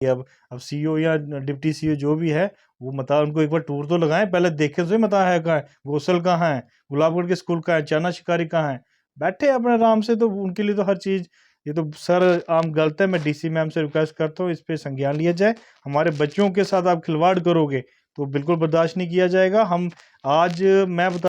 अब सीईओ या deputy CEO जो भी है वो मता उनको एक बार टूर तो लगाएं, पहले देखे तो मता है कहाँ है, गोसल कहाँ है, गुलाबगढ़ के स्कूल कहाँ है, चाना शिकारी कहाँ है, बैठे अपने आराम से। तो उनके लिए तो हर चीज़, ये तो सर आम गलत है। मैं डीसी मैम से रिक्वेस्ट करता हूँ इस पे संज्ञान लिया जाए। हमारे बच्चों के साथ आप खिलवाड़ करोगे तो बिल्कुल बर्दाश्त नहीं किया जाएगा। हम आज मैं बता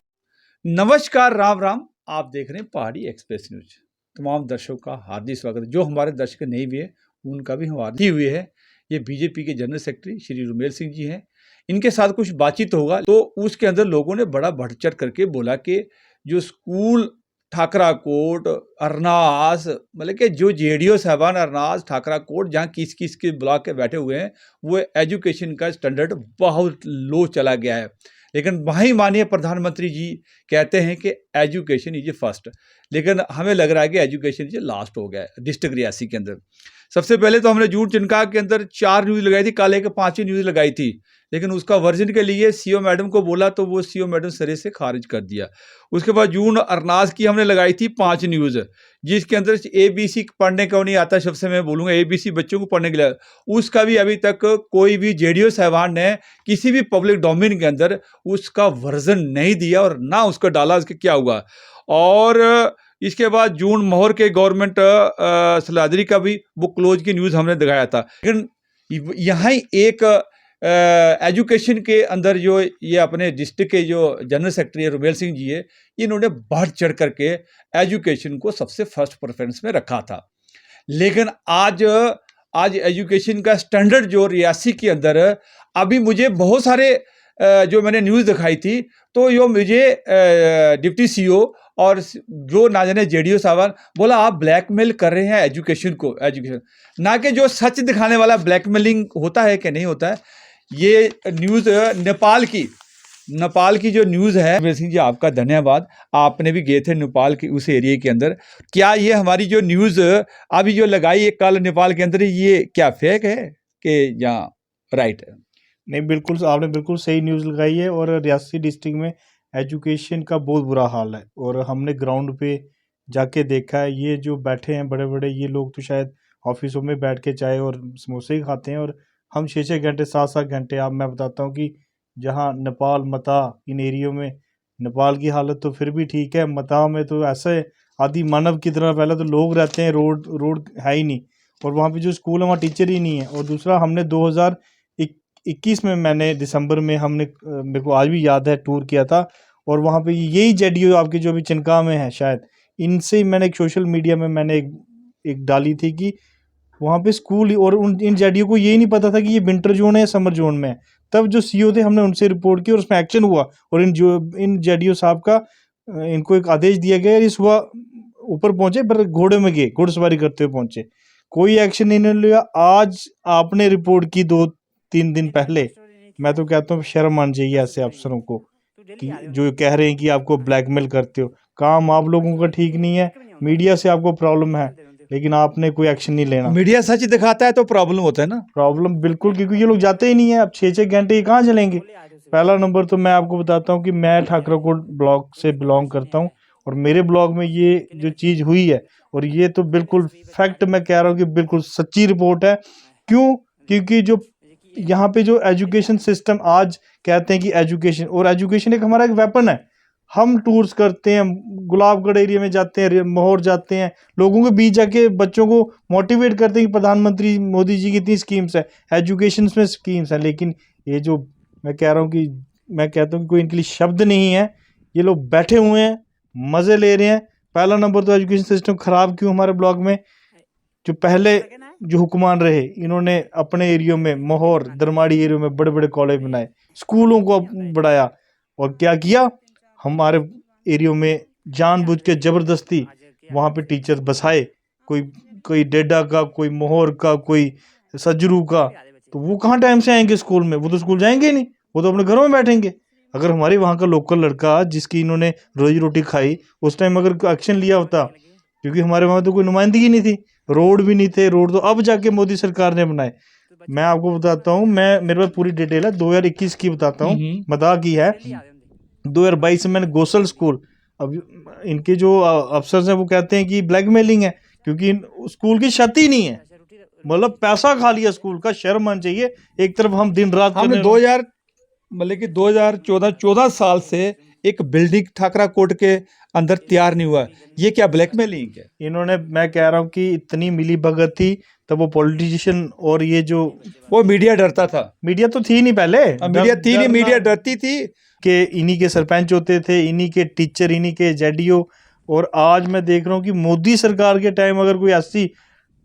नमस्कार, राम राम। आप देख रहे हैं पहाड़ी एक्सप्रेस न्यूज। तमाम दर्शकों का हार्दिक स्वागत है। जो हमारे दर्शक नहीं भी है उनका भी हम हार्दिक हुए हैं। ये बीजेपी के जनरल सेक्रेटरी श्री रुमेल सिंह जी हैं। इनके साथ कुछ बातचीत होगा तो उसके अंदर लोगों ने बड़ा बढ़ चढ़ करके बोला कि जो स्कूल ठाकरा कोट अरनास, मतलब कि जो जेडीओ साहबान अरनास ठाकरा कोट जहाँ किस किस के ब्लॉक के बैठे हुए हैं, वो एजुकेशन का स्टैंडर्ड बहुत लो चला गया है। लेकिन वहीं माननीय प्रधानमंत्री जी कहते हैं कि एजुकेशन इज फर्स्ट, लेकिन हमें लग रहा है कि एजुकेशन इज लास्ट हो गया है डिस्ट्रिक्ट रियासी के अंदर। सबसे पहले तो हमने जूट चिनका के अंदर 4 न्यूज़ लगाई थी, काले के 5 न्यूज़ लगाई थी, लेकिन उसका वर्जन के लिए सीओ मैडम को बोला तो वो सीओ मैडम सिरे से खारिज कर दिया। उसके बाद जून अरनास की हमने लगाई थी 5 न्यूज़, जिसके अंदर ABC पढ़ने को नहीं आता। सबसे मैं बोलूँगा ABC बच्चों को पढ़ने के लिए, उसका भी अभी तक कोई भी जेडीओ साहबान ने किसी भी पब्लिक डोमेन के अंदर उसका वर्जन नहीं दिया और ना उसको डाला। उसके क्या हुआ। और इसके बाद जून मोहर के गवर्नमेंट सलादरी का भी बुक क्लोज की न्यूज़ हमने दिखाया था। लेकिन यहाँ एक एजुकेशन के अंदर जो ये अपने डिस्ट्रिक्ट के जो जनरल सेक्रेटरी रुमेल सिंह जी है, इन्होंने बढ़ चढ़ करके एजुकेशन को सबसे फर्स्ट प्रेफरेंस में रखा था। लेकिन आज एजुकेशन का स्टैंडर्ड जो रियासी के अंदर, अभी मुझे बहुत सारे जो मैंने न्यूज़ दिखाई थी तो यो मुझे डिप्टी सीईओ और जो ना जाने जेडीओ साहब बोला आप ब्लैकमेल कर रहे हैं एजुकेशन ना कि जो सच दिखाने वाला ब्लैकमेलिंग होता है कि नहीं होता है। ये न्यूज़ नेपाल की जो न्यूज़ है, सिंह जी आपका धन्यवाद। आपने भी गए थे नेपाल की उस एरिया के अंदर। क्या ये हमारी जो न्यूज़ अभी जो लगाई है कल नेपाल के अंदर, ये क्या फेक है कि या राइट है? नहीं, बिल्कुल आपने बिल्कुल सही न्यूज़ लगाई है। और रियासी डिस्ट्रिक्ट में एजुकेशन का बहुत बुरा हाल है और हमने ग्राउंड पे जाके देखा है। ये जो बैठे हैं बड़े बड़े, ये लोग तो शायद ऑफिसों में बैठ के चाय और समोसे ही खाते हैं, और हम 6-6 घंटे 7-7 घंटे। आप मैं बताता हूँ कि जहाँ नेपाल मता इन एरियो में, नेपाल की हालत तो फिर भी ठीक है, मता में तो ऐसे आदि मानव की तरह पहले तो लोग रहते हैं, रोड रोड है ही नहीं, और वहाँ पे जो स्कूल है वहाँ टीचर ही नहीं है। और दूसरा, हमने 2021 में मैंने दिसंबर में हमने मेरे को आज भी याद है टूर किया था, और वहाँ पे यही जेडीओ आपके जो अभी चिनका में है शायद, इनसे ही मैंने एक सोशल मीडिया में मैंने एक डाली थी कि वहाँ पे स्कूल, और इन जेडीओ को यही नहीं पता था कि ये विंटर जोन है या समर जोन में है। तब जो सीईओ थे हमने उनसे रिपोर्ट की और उसमें एक्शन हुआ, और इन जेडीओ साहब का इनको एक आदेश दिया गया। ये सुबह ऊपर पहुंचे पर घोड़े में गए, घुड़सवारी करते हुए पहुंचे, कोई एक्शन नहीं लिया। आज आपने रिपोर्ट की 2-3 दिन पहले। मैं तो कहता हूँ शर्म आनी चाहिए ऐसे अफसरों को कि जो कह रहे हैं कि आपको ब्लैकमेल करते हो। काम आप लोगों का ठीक नहीं है, मीडिया से आपको प्रॉब्लम है, लेकिन आपने कोई एक्शन नहीं लेना। मीडिया सच दिखाता है तो प्रॉब्लम होता है ना। प्रॉब्लम बिल्कुल, क्योंकि ये लोग जाते ही नहीं है। अब 6-6 घंटे ये कहाँ चलेंगे। पहला नंबर तो मैं आपको बताता हूँ कि मैं ठाकराकोट ब्लॉक से बिलोंग करता हूँ, और मेरे ब्लॉक में ये जो चीज़ हुई है, और ये तो बिल्कुल फैक्ट मैं कह रहा हूँ कि बिल्कुल सच्ची रिपोर्ट है। क्यों? क्योंकि जो यहाँ पे जो एजुकेशन सिस्टम आज कहते हैं कि एजुकेशन एक हमारा एक वेपन है। हम टूर्स करते हैं, गुलाबगढ़ एरिया में जाते हैं, मोहर जाते हैं, लोगों के बीच जाके बच्चों को मोटिवेट करते हैं कि प्रधानमंत्री मोदी जी की इतनी स्कीम्स है, एजुकेशन में स्कीम्स हैं। लेकिन ये जो मैं कह रहा हूँ कि मैं कहता हूँ कि कोई इनके लिए शब्द नहीं है। ये लोग बैठे हुए हैं, मज़े ले रहे हैं। पहला नंबर तो एजुकेशन सिस्टम ख़राब क्यों हमारे ब्लॉक में, जो पहले जो हुक्मरान रहे, इन्होंने अपने एरियो में, मोहर दरमाड़ी एरियो में बड़े बड़े कॉलेज बनाए, स्कूलों को बढ़ाया, और क्या किया, हमारे एरियो में जानबूझ के ज़बरदस्ती वहाँ पे टीचर्स बसाए, कोई डेडा का, कोई मोहर का, कोई सजरू का। तो वो कहाँ टाइम से आएंगे स्कूल में, वो तो स्कूल जाएंगे ही नहीं, वो तो अपने घरों में बैठेंगे। अगर हमारे वहाँ का लोकल लड़का जिसकी इन्होंने रोजी रोटी खाई, उस टाइम अगर एक्शन लिया होता, क्योंकि हमारे वहाँ तो कोई नुमाइंदगी नहीं थी, रोड भी नहीं थे, रोड तो अब जाके मोदी सरकार ने बनाए। मैं आपको बताता हूँ, मेरे पास पूरी डिटेल है, 2021 की बताता हूँ, मदा की है। 2022 में मैंने गोसल स्कूल, अब इनके जो अफसर हैं वो कहते हैं कि ब्लैकमेलिंग है, क्योंकि स्कूल की छत ही नहीं है। मतलब पैसा खा लिया स्कूल का, शर्म आनी चाहिए। एक तरफ हम दिन रात हमने करने 2000 मतलब कि 2014 साल से एक बिल्डिंग ठाकरा कोर्ट के अंदर तैयार नहीं हुआ। ये क्या ब्लैकमेलिंग है? इन्होंने, मैं कह रहा हूँ कि इतनी मिली भगत थी तब वो पॉलिटिशियन और ये जो वो मीडिया डरता था। मीडिया तो थी नहीं पहले, मीडिया थी नहीं, मीडिया डरती थी कि इन्हीं के सरपंच होते थे, इन्हीं के टीचर, इन्हीं के जेडीओ। और आज मैं देख रहा हूँ कि मोदी सरकार के टाइम अगर कोई ऐसी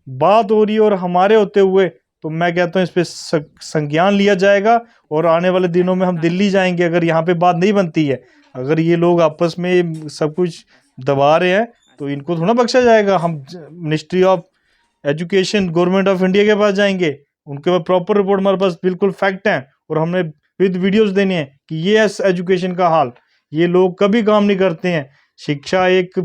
बात हो रही है और हमारे होते हुए, तो मैं कहता हूँ इस पे संज्ञान लिया जाएगा। और आने वाले दिनों में हम दिल्ली जाएंगे अगर यहाँ पे बात नहीं बनती है। अगर ये लोग आपस में सब कुछ दबा रहे हैं तो इनको थोड़ा बख्शा जाएगा। हम ministry of education government of India के पास जाएंगे, उनके पास प्रॉपर रिपोर्ट, हमारे पास बिल्कुल फैक्ट हैं और हमने विद वीडियोस देने हैं कि ये है एजुकेशन का हाल। ये लोग कभी काम नहीं करते हैं। शिक्षा एक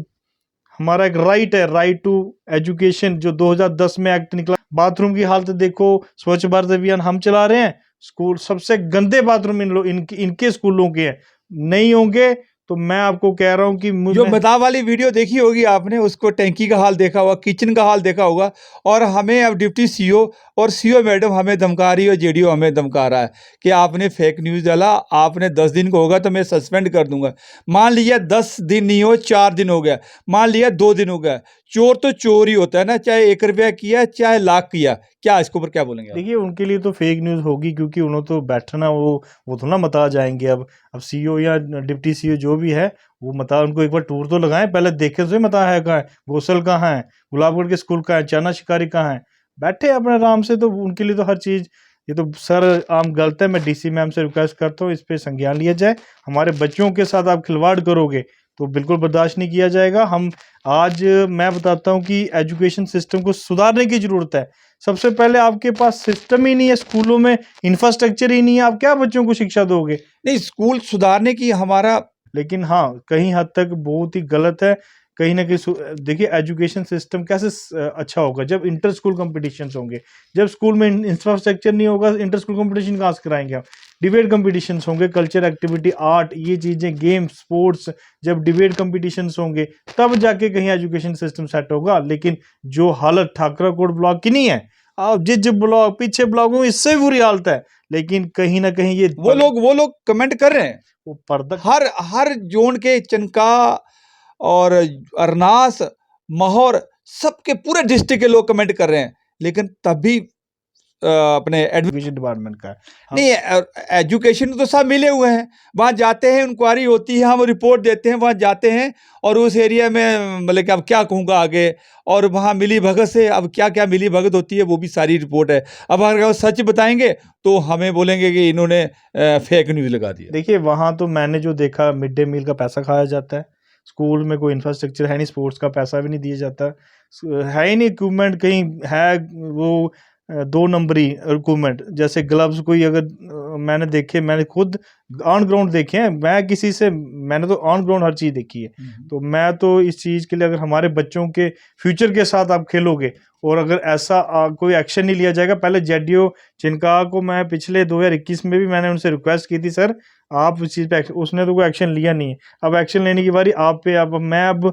हमारा एक राइट है, राइट टू एजुकेशन, जो 2010 में एक्ट निकला। बाथरूम की हालत देखो, स्वच्छ भारत अभियान हम चला रहे हैं, स्कूल सबसे गंदे बाथरूम इनके स्कूलों के हैं। नहीं होंगे तो मैं आपको कह रहा हूं कि जो मिताब वाली वीडियो देखी होगी आपने, उसको टैंकी का हाल देखा होगा, किचन का हाल देखा होगा। और हमें अब डिप्टी सीओ और सीओ मैडम हमें धमका रही है और जेडीओ हमें धमका रहा है कि आपने फेक न्यूज़ डाला, आपने 10 दिन को होगा तो मैं सस्पेंड कर दूंगा। मान लिया 10 दिन नहीं हो, 4 दिन हो गया, मान लिया 2 दिन हो गया। चोर तो चोर ही होता है ना, चाहे 1 रुपया किया चाहे लाख किया। क्या इसके ऊपर क्या बोलेंगे आप? देखिए, उनके लिए तो फेक न्यूज़ होगी क्योंकि उन्होंने तो बैठना, वो थोड़ा मता जाएंगे। अब सीईओ या डिप्टी सीईओ जो भी है वो मता, उनको एक बार टूर तो लगाएं, पहले देखे तो मता है कहाँ है, गोसल कहाँ है, गुलाबगढ़ के स्कूल कहाँ है, चाना शिकारी कहाँ है, बैठे अपने आराम से। तो उनके लिए तो हर चीज़, ये तो सर आम गलत है। मैं डीसी मैम से रिक्वेस्ट करता हूँ इस पे संज्ञान लिया जाए। हमारे बच्चों के साथ आप खिलवाड़ करोगे तो बिल्कुल बर्दाश्त नहीं किया जाएगा। हम आज मैं बताता हूँ कि एजुकेशन सिस्टम को सुधारने की ज़रूरत है। सबसे पहले आपके पास सिस्टम ही नहीं है, स्कूलों में इंफ्रास्ट्रक्चर ही नहीं है, आप क्या बच्चों को शिक्षा दोगे? नहीं, स्कूल सुधारने की हमारा, लेकिन हाँ, कहीं हद तक बहुत ही गलत है। कहीं ना कहीं देखिए, एजुकेशन सिस्टम कैसे अच्छा होगा जब इंटर स्कूल कॉम्पिटिशन्स होंगे। जब स्कूल में इंफ्रास्ट्रक्चर नहीं होगा, इंटर स्कूल कॉम्पिटिशन कहाँ से कराएंगे हम? डिबेट कॉम्पिटिशन्स होंगे, कल्चर एक्टिविटी, आर्ट, ये चीज़ें, गेम्स, स्पोर्ट्स, जब डिबेट कॉम्पिटिशन्स होंगे तब जाके कहीं एजुकेशन सिस्टम सेट होगा। लेकिन जो हालत ठाकरा कोट ब्लॉक की नहीं है, आप जिस ब्लॉक पीछे ब्लॉक में इससे भी बुरी हालत है। लेकिन कहीं ना कहीं ये वो लोग कमेंट कर रहे हैं, वो पर्दा हर जोन के, चनका और अरनास, माहौर, सबके पूरे डिस्ट्रिक्ट के लोग कमेंट कर रहे हैं। लेकिन तब भी अपने एजुकेशन डिपार्टमेंट का है। नहीं, एजुकेशन तो सब मिले हुए हैं। वहाँ जाते हैं, इंक्वायरी होती है, हम रिपोर्ट देते हैं, वहाँ जाते हैं और उस एरिया में मतलब कि अब क्या कहूँगा आगे, और वहाँ मिली भगत से अब क्या क्या मिली भगत होती है वो भी सारी रिपोर्ट है। अब अगर वो सच बताएंगे तो हमें बोलेंगे कि इन्होंने फेक न्यूज़ लगा दिया। देखिए, वहाँ तो मैंने जो देखा, मिड डे मील का पैसा खाया जाता है, स्कूल में कोई इंफ्रास्ट्रक्चर है नहीं, स्पोर्ट्स का पैसा भी नहीं दिया जाता, है ही नहीं इक्विपमेंट। कहीं है वो 2 नंबरी इक्विपमेंट, जैसे ग्लव्स कोई अगर मैंने देखे, मैंने खुद ऑन ग्राउंड देखे हैं, मैं किसी से, मैंने तो ऑन ग्राउंड हर चीज़ देखी है। तो मैं तो इस चीज़ के लिए, अगर हमारे बच्चों के फ्यूचर के साथ आप खेलोगे और अगर ऐसा कोई एक्शन नहीं लिया जाएगा। पहले जेडीओ चिनका को मैं पिछले 2021 में भी मैंने उनसे रिक्वेस्ट की थी, सर आप इस चीज़ पे उसने तो कोई एक्शन लिया नहीं है। अब एक्शन लेने की बारी आप पे। अब मैं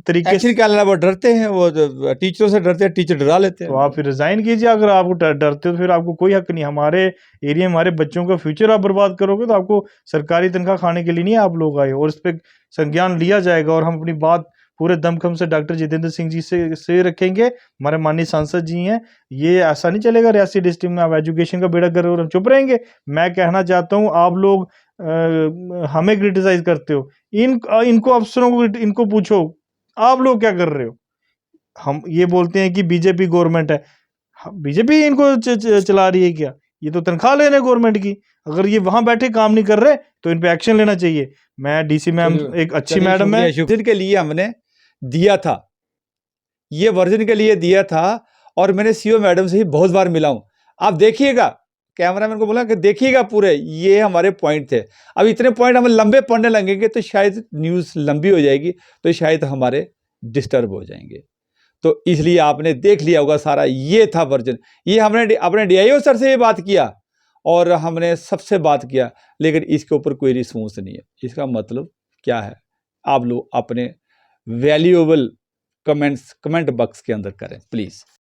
तरीके एक्शन क्या लेना, वो डरते हैं, वो टीचरों से डरते हैं, टीचर डरा लेते हैं। तो आप फिर रिजाइन कीजिए। अगर आप डरते हो तो फिर आपको कोई हक नहीं। हमारे एरिया में हमारे बच्चों का फ्यूचर आप बर्बाद करोगे तो आपको सरकारी तनख्वाह खाने के लिए नहीं आप लोग आए। और इस पर संज्ञान लिया जाएगा और हम अपनी बात पूरे दमखम से डॉक्टर जितेंद्र सिंह जी से रखेंगे, हमारे माननीय सांसद जी हैं। ये ऐसा नहीं चलेगा रियासी डिस्ट्रिक्ट में आप एजुकेशन का बेड़ा गर्क और हम चुप रहेंगे। मैं कहना चाहता हूँ, आप लोग हमें क्रिटिसाइज करते हो, इनको अफसरों को इनको पूछो आप लोग क्या कर रहे हो। हम ये बोलते हैं कि बीजेपी गवर्नमेंट है, बीजेपी इनको चला रही है क्या? ये तो तनख्वाह ले रहे हैं गवर्नमेंट की। अगर ये वहां बैठे काम नहीं कर रहे तो इन पे एक्शन लेना चाहिए। मैं डीसी मैम एक अच्छी मैडम है, वर्जन के लिए हमने दिया था, ये वर्जन के लिए दिया था और मैंने सीओ मैडम से ही बहुत बार मिला हूं। आप देखिएगा, कैमरामैन को बोला कि देखिएगा पूरे, ये हमारे पॉइंट थे। अब इतने पॉइंट हम लंबे पढ़ने लगेंगे तो शायद न्यूज़ लंबी हो जाएगी, तो शायद हमारे डिस्टर्ब हो जाएंगे। तो इसलिए आपने देख लिया होगा सारा, ये था वर्जन। ये हमने अपने डीआईओ सर से ये बात किया और हमने सबसे बात किया, लेकिन इसके ऊपर कोई रिस्पॉन्स नहीं है। इसका मतलब क्या है? आप लोग अपने वैल्यूएबल कमेंट बॉक्स के अंदर करें प्लीज़।